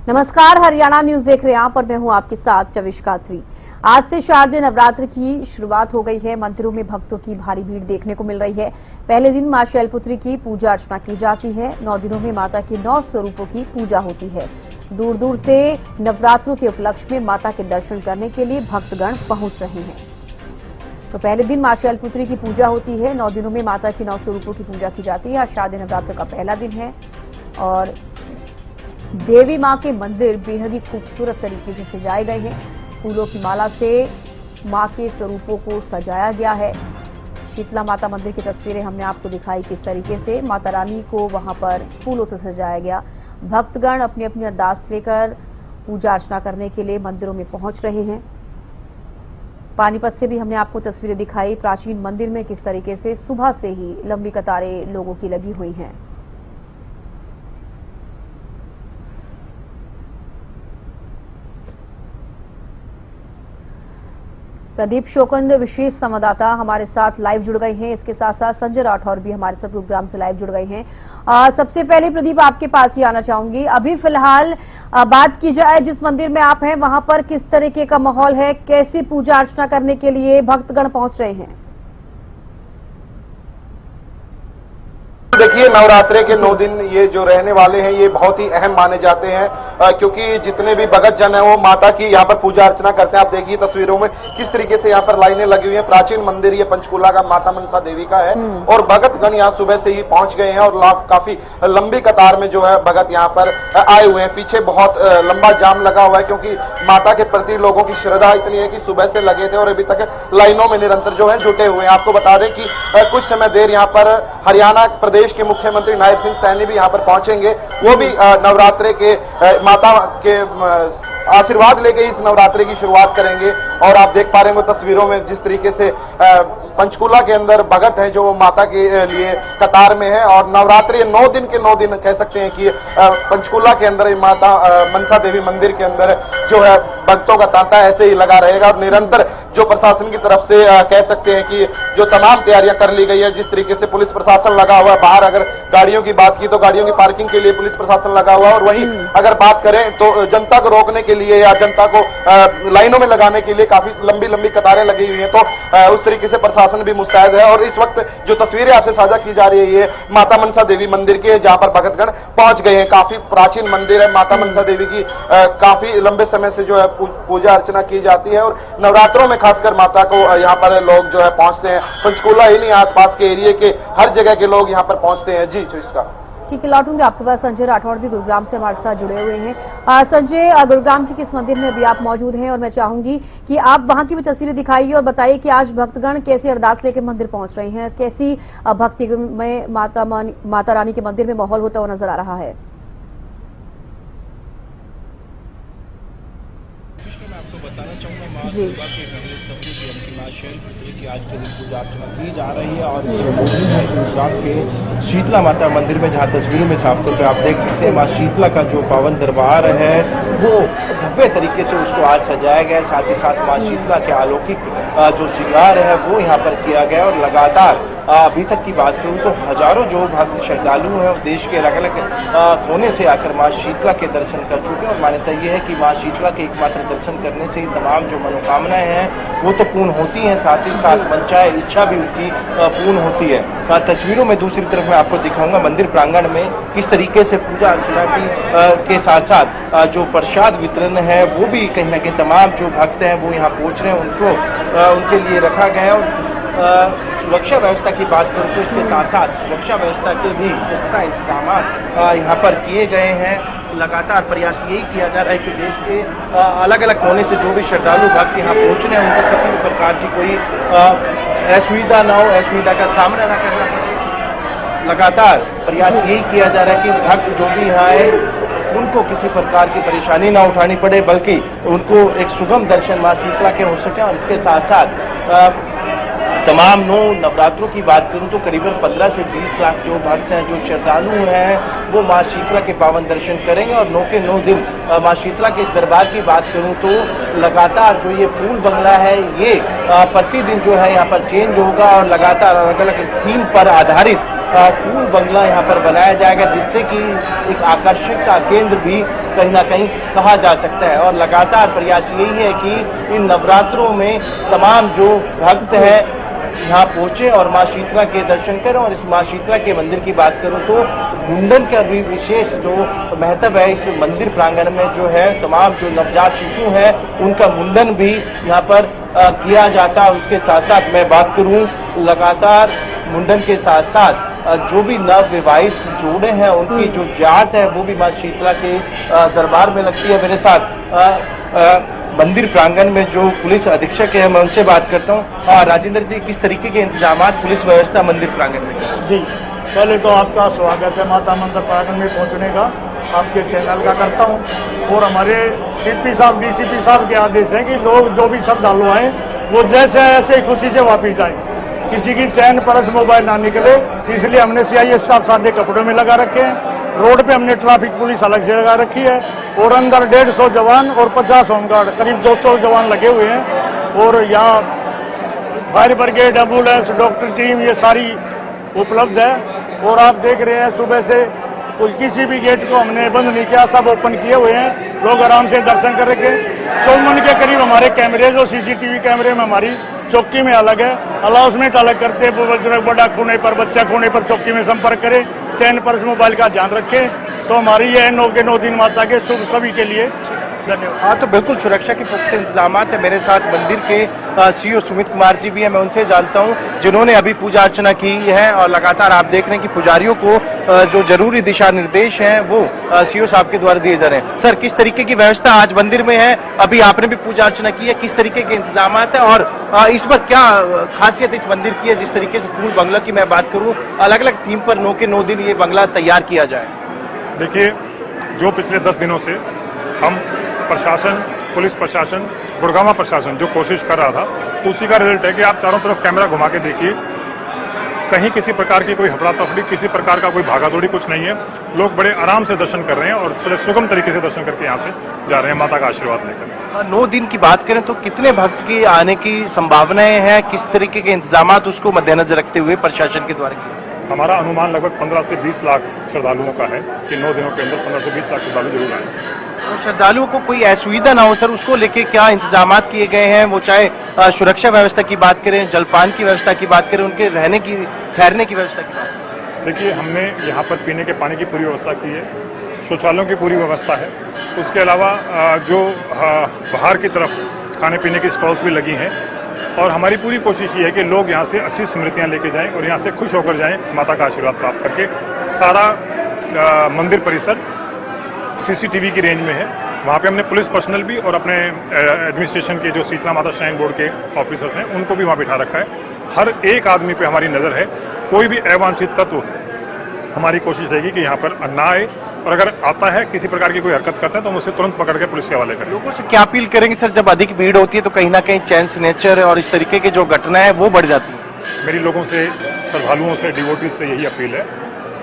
नमस्कार, हरियाणा न्यूज देख रहे हैं आप और मैं हूं आपके साथ चविष्का थ्री। आज से शारदीय नवरात्र की शुरुआत हो गई है। मंदिरों में भक्तों की भारी भीड़ देखने को मिल रही है। पहले दिन मां शैलपुत्री की पूजा अर्चना की जाती है। 9 दिनों में माता के 9 स्वरूपों की पूजा होती है। दूर दूर से नवरात्रों के उपलक्ष्य में माता के दर्शन करने के लिए भक्तगण पहुंच रहे हैं। तो पहले दिन मां शैलपुत्री की पूजा होती है। 9 दिनों में माता के 9 स्वरूपों की पूजा की जाती है। आज शारदीय नवरात्र का पहला दिन है और देवी मां के मंदिर बेहद ही खूबसूरत तरीके से सजाए गए हैं। फूलों की माला से मां के स्वरूपों को सजाया गया है। शीतला माता मंदिर की तस्वीरें हमने आपको दिखाई, किस तरीके से माता रानी को वहां पर फूलों से सजाया गया। भक्तगण अपनी अपनी अरदास लेकर पूजा अर्चना करने के लिए मंदिरों में पहुंच रहे हैं। पानीपत से भी हमने आपको तस्वीरें दिखाई। प्राचीन मंदिर में किस तरीके से सुबह से ही लंबी कतारें लोगों की लगी हुई हैं। प्रदीप शोकंद विशेष संवाददाता हमारे साथ लाइव जुड़ गए हैं। इसके साथ साथ संजय राठौर भी हमारे साथ गुरुग्राम से लाइव जुड़ गए हैं। सबसे पहले प्रदीप, आपके पास ही आना चाहूंगी। अभी फिलहाल बात की जाए जिस मंदिर में आप हैं वहां पर किस तरीके का माहौल है, कैसी पूजा अर्चना करने के लिए भक्तगण पहुंच रहे हैं? देखिए, नवरात्रे के 9 दिन ये जो रहने वाले हैं ये बहुत ही अहम माने जाते हैं, क्योंकि जितने भी भगत जन है वो माता की यहाँ पर पूजा अर्चना करते हैं। आप देखिए तस्वीरों में किस तरीके से यहाँ पर लाइनें लगी हुई हैं। प्राचीन मंदिर ये पंचकूला का माता मनसा देवी का है और भगत गण यहाँ सुबह से ही पहुंच गए हैं और काफी लंबी कतार में जो है भगत यहाँ पर आए हुए हैं। पीछे बहुत लंबा जाम लगा हुआ है क्योंकि माता के प्रति लोगों की श्रद्धा इतनी है कि सुबह से लगे थे और अभी तक लाइनों में निरंतर जो है जुटे हुए हैं। आपको बता दें कि कुछ समय देर यहाँ पर हरियाणा प्रदेश के मुख्यमंत्री नायब सिंह सैनी भी यहाँ पर पहुंचेंगे। वो भी नवरात्रे के माता के आशीर्वाद लेके इस नवरात्रे की शुरुआत करेंगे। और आप देख पा रहे हैं तस्वीरों में जिस तरीके से पंचकूला के अंदर भगत हैं जो माता के लिए कतार में है। और नवरात्रि 9 दिन के 9 दिन कह सकते हैं कि पंचकूला के अंदर माता मनसा देवी मंदिर के अंदर जो है भक्तों का तांता ऐसे ही लगा रहेगा। और निरंतर जो प्रशासन की तरफ से कह सकते हैं कि जो तमाम तैयारियां कर ली गई है, जिस तरीके से पुलिस प्रशासन लगा हुआ है। बाहर अगर गाड़ियों की बात की तो गाड़ियों की पार्किंग के लिए पुलिस प्रशासन लगा हुआ है और वहीं अगर बात करें तो जनता को रोकने के लिए या जनता को लाइनों में लगाने के लिए काफी लंबी लंबी कतारें लगी हुई हैं। तो उस तरीके से प्रशासन भी मुस्तैद है। और इस वक्त जो तस्वीरें आपसे साझा की जा रही है ये माता मनसा देवी मंदिर की है, जहां पर भगतगण पहुंच गए हैं। काफी प्राचीन मंदिर है माता मनसा देवी की, काफी लंबे समय से जो है पूजा अर्चना की जाती है और नवरात्रों में खासकर माता को यहाँ पर लोग जो है पहुंचते हैं। पंचकूला ही नहीं, आसपास के एरिया के हर जगह के लोग यहाँ पर पहुंचते हैं। जी इसका ठीक है, लौटूंगे आपके पास। संजय राठौर भी गुरुग्राम से हमारे साथ जुड़े हुए हैं। संजय, गुरुग्राम के किस मंदिर में अभी आप मौजूद हैं और मैं चाहूंगी कि आप वहां की भी तस्वीरें दिखाइए और बताइए कि आज भक्तगण कैसी अरदास लेकर मंदिर पहुंच रहे हैं, कैसी भक्ति में माता रानी के मंदिर में माहौल होता हुआ नजर आ रहा है? मैं आपको बताना चाहूँगा माँ दुर्गा के पहले सपूत यानी कि माँ शैलपुत्री की आज के दिन पूजा अर्चना की जा रही है। और इस गुरुग्राम के शीतला माता मंदिर में जहाँ तस्वीरों में साफ तौर पर आप देख सकते हैं माँ शीतला का जो पावन दरबार है वो भव्य तरीके से उसको आज सजाया गया है। साथ ही साथ माँ शीतला के अलौकिक जो श्रृंगार है वो यहाँ पर किया गया और लगातार अभी तक की बात करूँ तो हजारों जो भक्त श्रद्धालु हैं और देश के अलग अलग कोने से आकर माँ शीतला के दर्शन कर चुके हैं। और मान्यता ये है कि माँ शीतला के एकमात्र दर्शन करने से ही तमाम जो मनोकामनाएं हैं वो तो पूर्ण होती हैं, साथ ही साथ मनचाहे इच्छा भी उनकी पूर्ण होती है। तस्वीरों में दूसरी तरफ मैं आपको दिखाऊंगा मंदिर प्रांगण में किस तरीके से पूजा अर्चना की के साथ साथ जो प्रसाद वितरण है वो भी कहीं ना कहीं तमाम जो भक्त हैं वो यहाँ पहुँच रहे हैं, उनको उनके लिए रखा गया है। और सुरक्षा व्यवस्था की बात करूँ तो इसके साथ साथ सुरक्षा व्यवस्था के भी पुख्ता इंतजाम यहाँ पर किए गए हैं। लगातार प्रयास यही किया जा रहा है कि देश के अलग अलग कोने से जो भी श्रद्धालु भक्त यहाँ पहुँच रहे हैं उनको किसी भी प्रकार की कोई असुविधा ना हो, असुविधा का सामना ना करना पड़े। लगातार प्रयास यही किया जा रहा है कि भक्त जो भी यहाँ आए उनको किसी प्रकार की परेशानी ना उठानी पड़े, बल्कि उनको एक सुगम दर्शन माँ शीतला के हो सके। और इसके साथ साथ तमाम 9 नवरात्रों की बात करूं तो करीबन 15 से 20 लाख जो भक्त हैं, जो श्रद्धालु हैं वो माँ शीतला के पावन दर्शन करेंगे। और 9 के 9 दिन माँ शीतला के इस दरबार की बात करूं तो लगातार जो ये फूल बंगला है ये प्रतिदिन जो है यहाँ पर चेंज होगा और लगातार अलग अलग थीम पर आधारित फूल बंगला यहाँ पर बनाया जाएगा, जिससे कि एक आकर्षक का केंद्र भी कहीं ना कहीं कहा जा सकता है। और लगातार प्रयास यही है कि इन नवरात्रों में तमाम जो भक्त हैं यहाँ पहुँचे और माँ शीतला के दर्शन करें। और इस माँ शीतला के मंदिर की बात करूँ तो मुंडन का भी विशेष जो महत्व है इस मंदिर प्रांगण में जो है, तमाम जो नवजात शिशु हैं उनका मुंडन भी यहाँ पर किया जाता है। उसके साथ साथ मैं बात करूँ, लगातार मुंडन के साथ साथ जो भी नव विवाहित जोड़े हैं उनकी जो जात है वो भी माँ शीतला के दरबार में लगती है। मेरे साथ मंदिर प्रांगण में जो पुलिस अधीक्षक है मैं उनसे बात करता हूँ। राजेंद्र जी, किस तरीके के इंतजामात पुलिस व्यवस्था मंदिर प्रांगण में? जी, पहले तो आपका स्वागत है माता मंदिर प्रांगण में पहुंचने का, आपके चैनल का करता हूं। और हमारे सीपी साहब, डीसीपी साहब के आदेश हैं कि लोग जो भी श्रद्धालु आए वो जैसे ऐसे खुशी से वापिस जाएं, किसी की चैन पर्स मोबाइल ना निकले, इसलिए हमने CIS स्टाफ सादे कपड़ों में लगा रखे हैं। रोड पे हमने ट्रैफिक पुलिस अलग से लगा रखी है और अंदर 150 जवान और 50 होमगार्ड, करीब 200 जवान लगे हुए हैं। और यहाँ fire brigade, ambulance, doctor team ये सारी उपलब्ध है। और आप देख रहे हैं सुबह से कोई किसी भी गेट को हमने बंद नहीं किया, सब ओपन किए हुए हैं, लोग आराम से दर्शन करेंगे। 100 मन के करीब हमारे कैमरे, जो CCTV कैमरे में हमारी चौकी में अलग है, अनाउंसमेंट अलग करते हैं, बड़ा खूने पर, बच्चा खूने पर चौकी में संपर्क करे, चैन पर्स मोबाइल का ध्यान रखें। तो हमारी ये 9 के 9 दिन माता के शुभ सभी के लिए धन्यवाद। हाँ, तो बिल्कुल सुरक्षा के पुख्ते इंतजाम है। मेरे साथ मंदिर के CEO सुमित कुमार जी भी हैं, मैं उनसे जानता हूँ जिन्होंने अभी पूजा अर्चना की है। और लगातार आप देख रहे हैं कि पुजारियों को जो जरूरी दिशा निर्देश हैं वो CEO साहब के द्वारा दिए जा रहे हैं। सर, किस तरीके की व्यवस्था आज मंदिर में है? अभी आपने भी पूजा अर्चना की है, किस तरीके के इंतजाम है और इस पर क्या खासियत इस मंदिर की है? जिस तरीके से फूल बंगला की मैं बात करूँ, अलग अलग थीम पर 9 के 9 दिन ये बंगला तैयार किया जाए। देखिए, जो पिछले 10 दिनों से हम प्रशासन, पुलिस प्रशासन, गुड़गांव प्रशासन जो कोशिश कर रहा था, उसी का रिजल्ट है कि आप चारों तरफ कैमरा घुमा के देखिए, कहीं किसी प्रकार की कोई हफड़ा तफड़ी, किसी प्रकार का कोई भागादौड़ी कुछ नहीं है। लोग बड़े आराम से दर्शन कर रहे हैं और थोड़े सुगम तरीके से दर्शन करके यहाँ से जा रहे हैं माता का आशीर्वाद लेकर। 9 दिन की बात करें तो कितने भक्त की आने की संभावनाएं हैं? किस तरीके के इंतजामात उसको मद्देनजर रखते हुए प्रशासन के द्वारा किए? हमारा अनुमान लगभग 15 से 20 लाख श्रद्धालुओं का है कि 9 दिनों के अंदर 15 से 20 लाख श्रद्धालु जरूर आए। तो श्रद्धालुओं को कोई असुविधा ना हो सर, उसको लेके क्या इंतजामात किए गए हैं? वो चाहे सुरक्षा व्यवस्था की बात करें, जलपान की व्यवस्था की बात करें, उनके रहने की, ठहरने की व्यवस्था की बात करें। देखिए, हमने यहाँ पर पीने के पानी की पूरी व्यवस्था की है, शौचालयों की पूरी व्यवस्था है। उसके अलावा जो बाहर की तरफ खाने पीने की स्टॉल्स भी लगी हैं। और हमारी पूरी कोशिश ये है कि लोग यहाँ से अच्छी स्मृतियाँ लेके जाएं और यहाँ से खुश होकर जाएं, माता का आशीर्वाद प्राप्त करके। सारा मंदिर परिसर CCTV की रेंज में है। वहाँ पे हमने पुलिस पर्सनल भी और अपने एडमिनिस्ट्रेशन के जो शीतला माता श्राइन बोर्ड के ऑफिसर्स हैं उनको भी वहाँ बिठा रखा है। हर एक आदमी पे हमारी नज़र है। कोई भी अवांछित तत्व, हमारी कोशिश रहेगी कि यहाँ पर ना आए, और अगर आता है, किसी प्रकार की कोई हरकत करता है तो हम उसे तुरंत पकड़ के पुलिस के हवाले करें। लोगों से क्या अपील करेंगे सर? जब अधिक भीड़ होती है तो कहीं ना कहीं चैन स्नेचर और इस तरीके की जो घटना है वो बढ़ जाती है। मेरी लोगों से, श्रद्धालुओं से, डिवोटीज से यही अपील है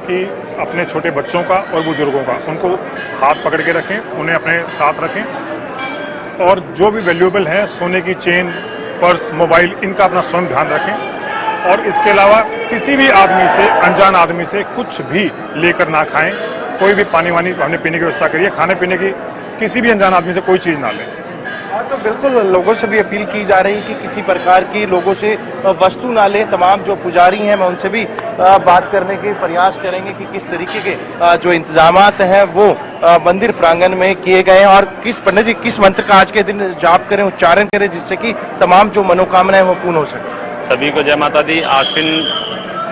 कि अपने छोटे बच्चों का और बुजुर्गों का, उनको हाथ पकड़ के रखें, उन्हें अपने साथ रखें। और जो भी वैल्यूएबल है, सोने की चेन, पर्स, मोबाइल, इनका अपना स्वयं ध्यान रखें। और इसके अलावा किसी भी आदमी से, अनजान आदमी से कुछ भी लेकर ना खाएं। कोई भी पानी वानी हमने पीने की व्यवस्था करी है, खाने पीने की किसी भी अनजान आदमी से कोई चीज़ ना लें। तो बिल्कुल लोगों से भी अपील की जा रही है कि किसी प्रकार की लोगों से वस्तु ना लें। तमाम जो पुजारी हैं मैं उनसे भी बात करने के प्रयास करेंगे कि किस तरीके के जो इंतजामात हैं वो मंदिर प्रांगण में किए गए हैं और किस पंडित जी किस मंत्र का आज के दिन जाप करें, उच्चारण करें, जिससे कि तमाम जो मनोकामनाएं वो पूर्ण हो सके। सभी को जय माता दी। आश्विन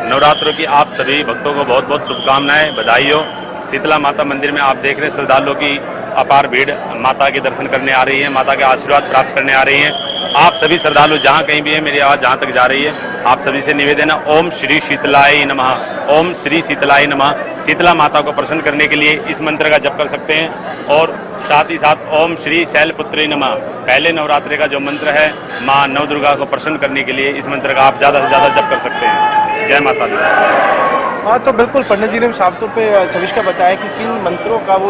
नवरात्रों की आप सभी भक्तों को बहुत बहुत शुभकामनाएं, बधाई हो। शीतला माता मंदिर में आप देख रहे हैं श्रद्धालुओं की अपार भीड़ माता के दर्शन करने आ रही है, माता के आशीर्वाद प्राप्त करने आ रही हैं। आप सभी श्रद्धालु जहाँ कहीं भी हैं, मेरी आवाज़ जहाँ तक जा रही है, आप सभी से निवेदन है, ओम श्री शीतलाय नमः, ओम श्री शीतलाय नमः। शीतला माता को प्रसन्न करने के लिए इस मंत्र का जप कर सकते हैं। और साथ ही साथ ओम श्री शैलपुत्री नमः, पहले नवरात्रि का जो मंत्र है, माँ नवदुर्गा को प्रसन्न करने के लिए इस मंत्र का आप ज़्यादा से ज़्यादा जप कर सकते हैं। जय माता दी। हाँ, तो बिल्कुल पंडित जी ने साफ तौर पे चविष्का बताया कि किन मंत्रों का वो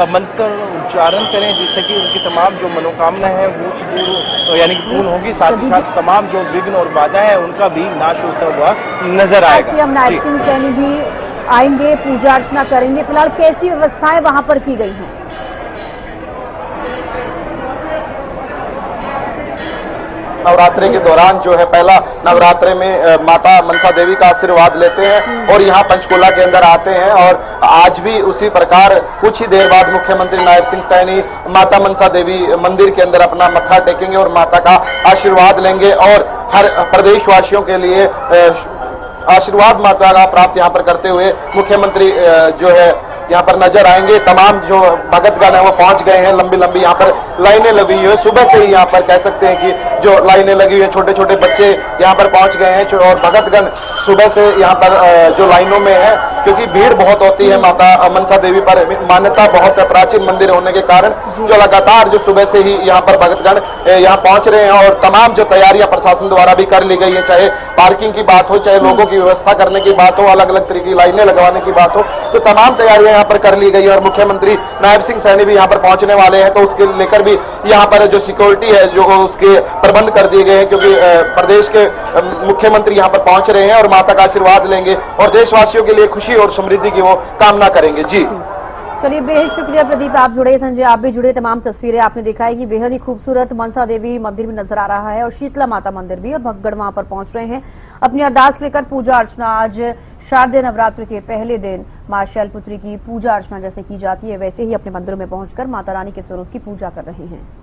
मंत्र उच्चारण करें जिससे कि उनकी तमाम जो मनोकामना है वो दूर यानी कि पूर्ण होगी, साथ ही साथ तमाम जो विघ्न और बाधा है उनका भी नाश होता हुआ नजर आएगा। सीएम नायब सिंह सैनी भी आएंगे, पूजा अर्चना करेंगे। फिलहाल कैसी व्यवस्थाएं वहां पर की गई हैं? नवरात्रि के दौरान जो है पहला नवरात्रि में माता मनसा देवी का आशीर्वाद लेते हैं और यहाँ पंचकूला के अंदर आते हैं और आज भी उसी प्रकार कुछ ही देर बाद मुख्यमंत्री नायब सिंह सैनी माता मनसा देवी मंदिर के अंदर अपना मत्था टेकेंगे और माता का आशीर्वाद लेंगे और हर प्रदेशवासियों के लिए आशीर्वाद माता का प्राप्त यहाँ पर करते हुए मुख्यमंत्री जो है यहाँ पर नजर आएंगे। तमाम जो भगतगण है वो पहुंच गए हैं, लंबी लंबी यहाँ पर लाइनें लगी हुई है। सुबह से ही यहाँ पर कह सकते हैं कि जो लाइनें लगी हुई है, छोटे छोटे बच्चे यहाँ पर पहुंच गए हैं और भगतगण सुबह से यहाँ पर जो लाइनों में है, क्योंकि भीड़ बहुत होती है। माता मनसा देवी पर मान्यता बहुत है, प्राचीन मंदिर होने के कारण जो लगातार जो सुबह से ही यहाँ पर भगतगण यहाँ पहुंच रहे हैं और तमाम जो तैयारियां प्रशासन द्वारा भी कर ली गई है, चाहे पार्किंग की बात हो, चाहे लोगों की व्यवस्था करने की बात हो, अलग अलग तरीके की लाइनें लगवाने की बात हो, तो तमाम तैयारियां यहाँ पर कर ली गई है। और मुख्यमंत्री नायब सिंह सैनी भी यहाँ पर पहुंचने वाले हैं, तो उसके लेकर भी यहाँ पर जो सिक्योरिटी है जो उसके प्रबंध कर दिए गए हैं, क्योंकि प्रदेश के मुख्यमंत्री यहाँ पर पहुंच रहे हैं और माता का आशीर्वाद लेंगे और देशवासियों के लिए खुशी और समृद्धि की वो कामना करेंगे। जी चलिए, बेहद शुक्रिया प्रदीप, आप जुड़े, संजय आप भी जुड़े। तमाम तस्वीरें आपने दिखाई कि बेहद ही खूबसूरत मनसा देवी मंदिर भी नजर आ रहा है और शीतला माता मंदिर भी, और भक्तगण वहां पर पहुंच रहे हैं अपनी अरदास लेकर। पूजा अर्चना आज शारदीय नवरात्र के पहले दिन मां शैलपुत्री की पूजा अर्चना जैसे की जाती है वैसे ही अपने मंदिरों में पहुंचकर माता रानी के स्वरूप की पूजा कर रहे हैं।